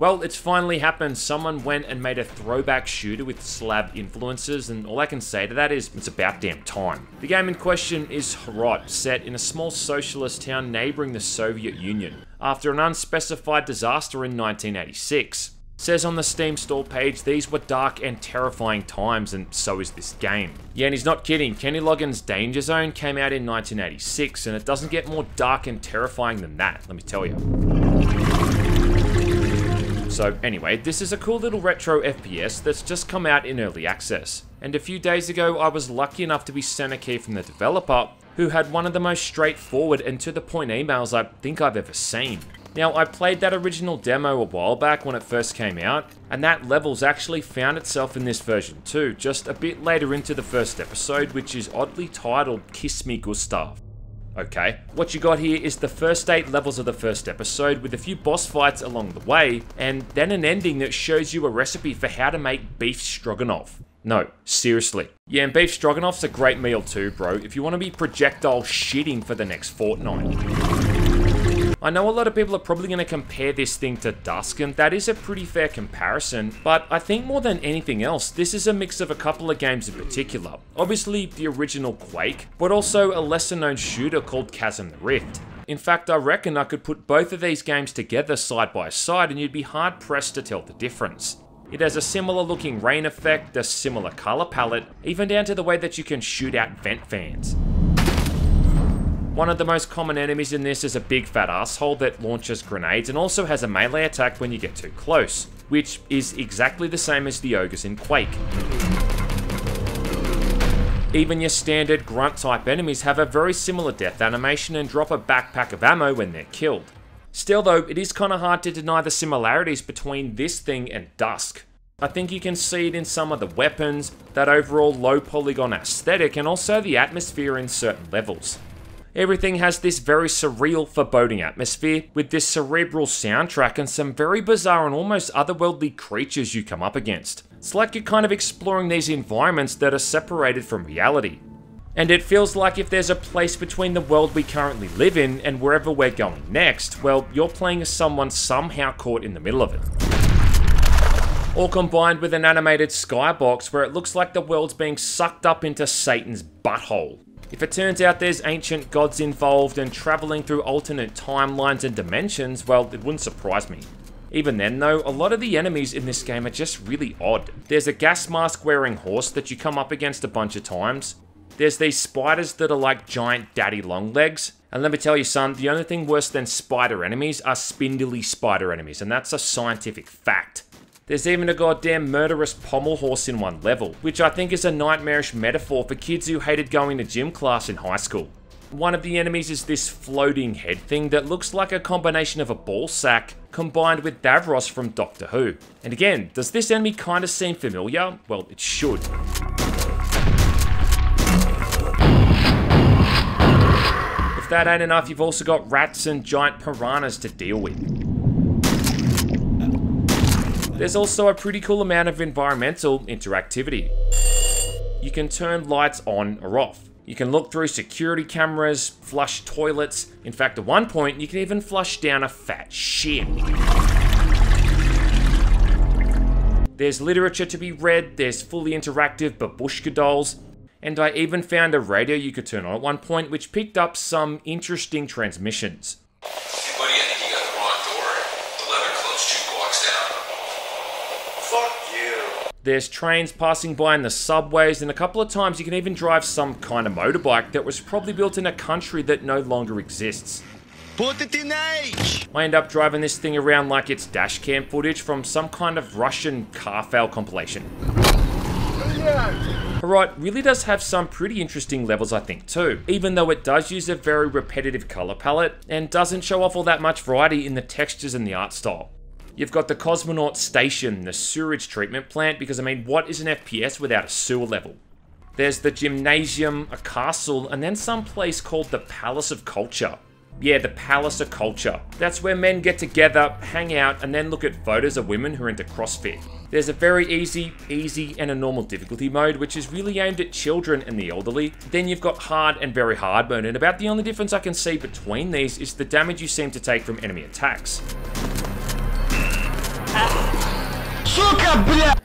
Well, it's finally happened. Someone went and made a throwback shooter with Slav influences, and all I can say to that is, it's about damn time. The game in question is HROT, set in a small socialist town neighbouring the Soviet Union, after an unspecified disaster in 1986. Says on the Steam store page, these were dark and terrifying times, and so is this game. Yeah, and he's not kidding. Kenny Loggins' Danger Zone came out in 1986, and it doesn't get more dark and terrifying than that, let me tell you. So anyway, this is a cool little retro FPS that's just come out in early access. And a few days ago, I was lucky enough to be sent a key from the developer, who had one of the most straightforward and to the point emails I think I've ever seen. Now, I played that original demo a while back when it first came out, and that level's actually found itself in this version too, just a bit later into the first episode, which is oddly titled Kiss Me Gustav. Okay, what you got here is the first 8 levels of the first episode with a few boss fights along the way, and then an ending that shows you a recipe for how to make beef stroganoff. No, seriously. Yeah, and beef stroganoff's a great meal too, bro, if you want to be projectile shitting for the next fortnight. I know a lot of people are probably going to compare this thing to Dusk, and that is a pretty fair comparison, but I think more than anything else, this is a mix of a couple of games in particular. Obviously the original Quake, but also a lesser known shooter called Chasm the Rift. In fact, I reckon I could put both of these games together side by side and you'd be hard pressed to tell the difference. It has a similar looking rain effect, a similar colour palette, even down to the way that you can shoot out vent fans. One of the most common enemies in this is a big fat asshole that launches grenades and also has a melee attack when you get too close, which is exactly the same as the ogres in Quake. Even your standard grunt type enemies have a very similar death animation and drop a backpack of ammo when they're killed. Still though, it is kinda hard to deny the similarities between this thing and Dusk. I think you can see it in some of the weapons, that overall low polygon aesthetic, and also the atmosphere in certain levels. Everything has this very surreal, foreboding atmosphere, with this cerebral soundtrack and some very bizarre and almost otherworldly creatures you come up against. It's like you're kind of exploring these environments that are separated from reality. And it feels like if there's a place between the world we currently live in and wherever we're going next, well, you're playing as someone somehow caught in the middle of it. All combined with an animated skybox where it looks like the world's being sucked up into Satan's butthole. If it turns out there's ancient gods involved and travelling through alternate timelines and dimensions, well, it wouldn't surprise me. Even then though, a lot of the enemies in this game are just really odd. There's a gas mask wearing horse that you come up against a bunch of times. There's these spiders that are like giant daddy long legs. And let me tell you son, the only thing worse than spider enemies are spindly spider enemies, and that's a scientific fact. There's even a goddamn murderous pommel horse in one level, which I think is a nightmarish metaphor for kids who hated going to gym class in high school. One of the enemies is this floating head thing that looks like a combination of a ball sack combined with Davros from Doctor Who. And again, does this enemy kinda seem familiar? Well, it should. If that ain't enough, you've also got rats and giant piranhas to deal with. There's also a pretty cool amount of environmental interactivity. You can turn lights on or off. You can look through security cameras, flush toilets. In fact, at one point, you can even flush down a fat shit. There's literature to be read, there's fully interactive babushka dolls, and I even found a radio you could turn on at one point which picked up some interesting transmissions. Hey buddy, I think you got the wrong door. The leather club's 2 blocks down. Fuck you. There's trains passing by in the subways, and a couple of times you can even drive some kind of motorbike that was probably built in a country that no longer exists. Put it in H! I end up driving this thing around like it's dashcam footage from some kind of Russian car fail compilation. HROT really does have some pretty interesting levels I think too, even though it does use a very repetitive colour palette and doesn't show off all that much variety in the textures and the art style. You've got the cosmonaut station, the sewage treatment plant, because I mean, what is an FPS without a sewer level? There's the gymnasium, a castle, and then some place called the Palace of Culture. Yeah, the Palace of Culture. That's where men get together, hang out, and then look at photos of women who are into CrossFit. There's a very easy, and a normal difficulty mode, which is really aimed at children and the elderly. Then you've got hard and very hard mode, and about the only difference I can see between these is the damage you seem to take from enemy attacks.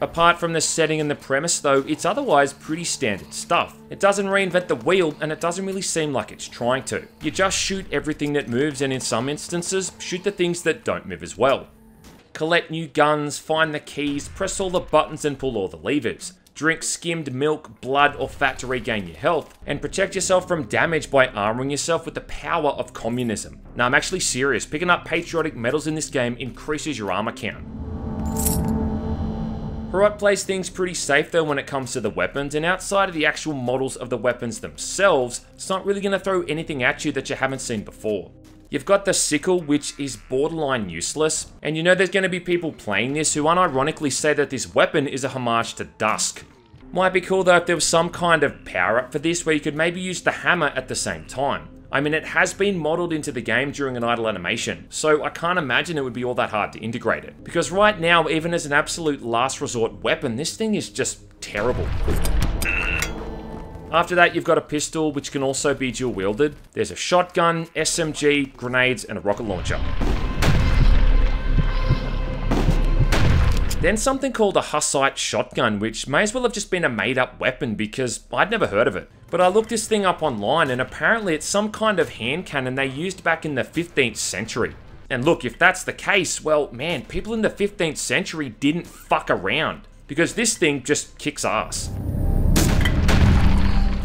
Apart from the setting and the premise though, it's otherwise pretty standard stuff. It doesn't reinvent the wheel, and it doesn't really seem like it's trying to. You just shoot everything that moves, and in some instances, shoot the things that don't move as well. Collect new guns, find the keys, press all the buttons and pull all the levers. Drink skimmed milk, blood, or fat to regain your health, and protect yourself from damage by armoring yourself with the power of communism. Now, I'm actually serious. Picking up patriotic medals in this game increases your armor count. HROT plays things pretty safe though when it comes to the weapons, and outside of the actual models of the weapons themselves, it's not really going to throw anything at you that you haven't seen before. You've got the sickle, which is borderline useless, and you know there's going to be people playing this who unironically say that this weapon is a homage to Dusk. Might be cool though if there was some kind of power up for this where you could maybe use the hammer at the same time. I mean, it has been modeled into the game during an idle animation, so I can't imagine it would be all that hard to integrate it. Because right now, even as an absolute last resort weapon, this thing is just terrible. After that, you've got a pistol, which can also be dual wielded. There's a shotgun, SMG, grenades, and a rocket launcher. Then something called a Hussite Shotgun, which may as well have just been a made-up weapon because I'd never heard of it. But I looked this thing up online, and apparently it's some kind of hand cannon they used back in the 15th century. And look, if that's the case, well, man, people in the 15th century didn't fuck around, because this thing just kicks ass.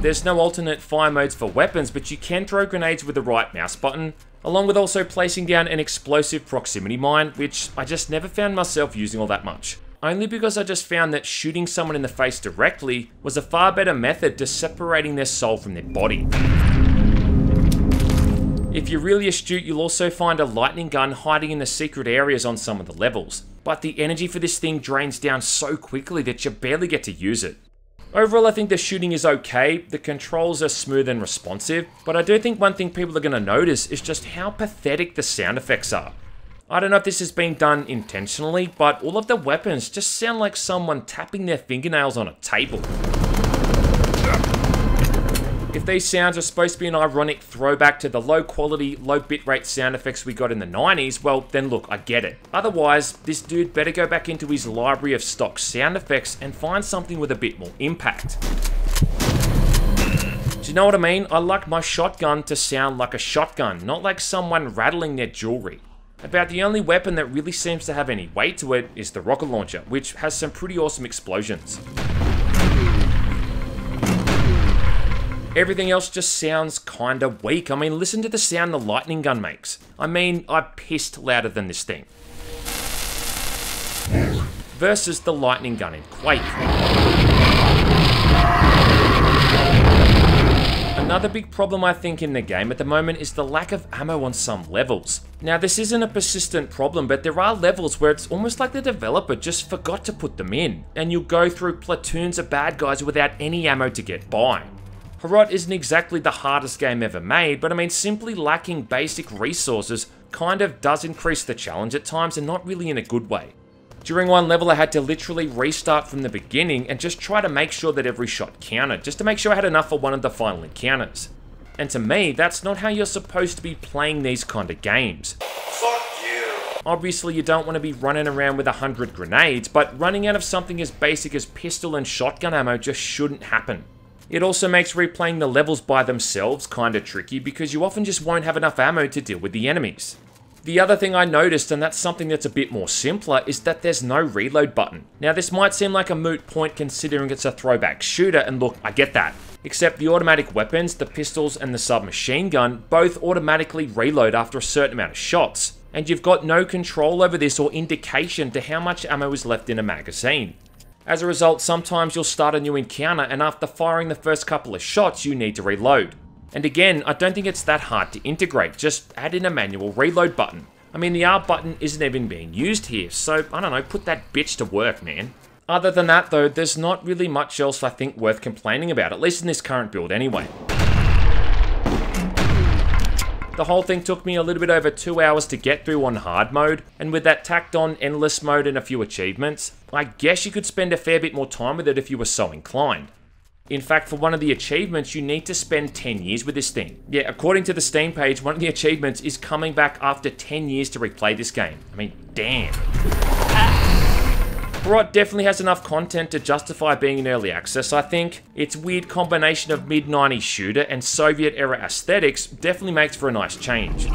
There's no alternate fire modes for weapons, but you can throw grenades with the right mouse button, along with also placing down an explosive proximity mine, which I just never found myself using all that much. Only because I just found that shooting someone in the face directly was a far better method to separating their soul from their body. If you're really astute, you'll also find a lightning gun hiding in the secret areas on some of the levels, but the energy for this thing drains down so quickly that you barely get to use it. Overall, I think the shooting is okay, the controls are smooth and responsive, but I do think one thing people are going to notice is just how pathetic the sound effects are. I don't know if this has been done intentionally, but all of the weapons just sound like someone tapping their fingernails on a table. If these sounds are supposed to be an ironic throwback to the low quality, low bitrate sound effects we got in the 90s, well then look, I get it. Otherwise, this dude better go back into his library of stock sound effects and find something with a bit more impact. Do you know what I mean? I like my shotgun to sound like a shotgun, not like someone rattling their jewelry. About the only weapon that really seems to have any weight to it is the rocket launcher, which has some pretty awesome explosions. Everything else just sounds kinda weak. I mean, listen to the sound the lightning gun makes. I mean, I pissed louder than this thing. Versus the lightning gun in Quake. Another big problem I think in the game at the moment is the lack of ammo on some levels. Now, this isn't a persistent problem, but there are levels where it's almost like the developer just forgot to put them in, and you'll go through platoons of bad guys without any ammo to get by. HROT isn't exactly the hardest game ever made, but I mean, simply lacking basic resources kind of does increase the challenge at times, and not really in a good way. During one level, I had to literally restart from the beginning and just try to make sure that every shot counted, just to make sure I had enough for one of the final encounters. And to me, that's not how you're supposed to be playing these kind of games. Fuck you. Obviously, you don't want to be running around with 100 grenades, but running out of something as basic as pistol and shotgun ammo just shouldn't happen. It also makes replaying the levels by themselves kinda tricky because you often just won't have enough ammo to deal with the enemies. The other thing I noticed, and that's something that's a bit more simpler, is that there's no reload button. Now, this might seem like a moot point considering it's a throwback shooter, and look, I get that. Except the automatic weapons, the pistols and the submachine gun, both automatically reload after a certain amount of shots, and you've got no control over this or indication to how much ammo is left in a magazine. As a result, sometimes you'll start a new encounter, and after firing the first couple of shots, you need to reload. And again, I don't think it's that hard to integrate, just add in a manual reload button. I mean, the R button isn't even being used here, so I don't know, put that bitch to work, man. Other than that though, there's not really much else I think worth complaining about, at least in this current build anyway. The whole thing took me a little bit over 2 hours to get through on hard mode, and with that tacked on endless mode and a few achievements, I guess you could spend a fair bit more time with it if you were so inclined. In fact, for one of the achievements, you need to spend 10 years with this thing. Yeah, according to the Steam page, one of the achievements is coming back after 10 years to replay this game. I mean, damn. HROT definitely has enough content to justify being in early access, I think. Its weird combination of mid-90s shooter and Soviet-era aesthetics definitely makes for a nice change.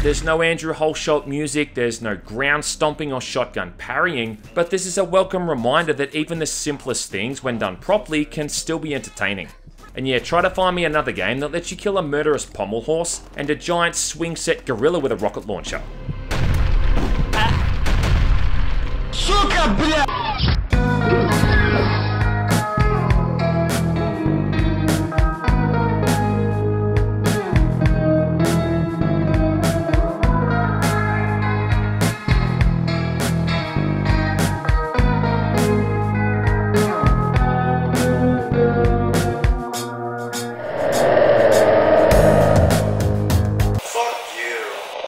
There's no Andrew Hulshult music, there's no ground stomping or shotgun parrying, but this is a welcome reminder that even the simplest things, when done properly, can still be entertaining. And yeah, try to find me another game that lets you kill a murderous pommel horse and a giant swing set gorilla with a rocket launcher. Сука, бля!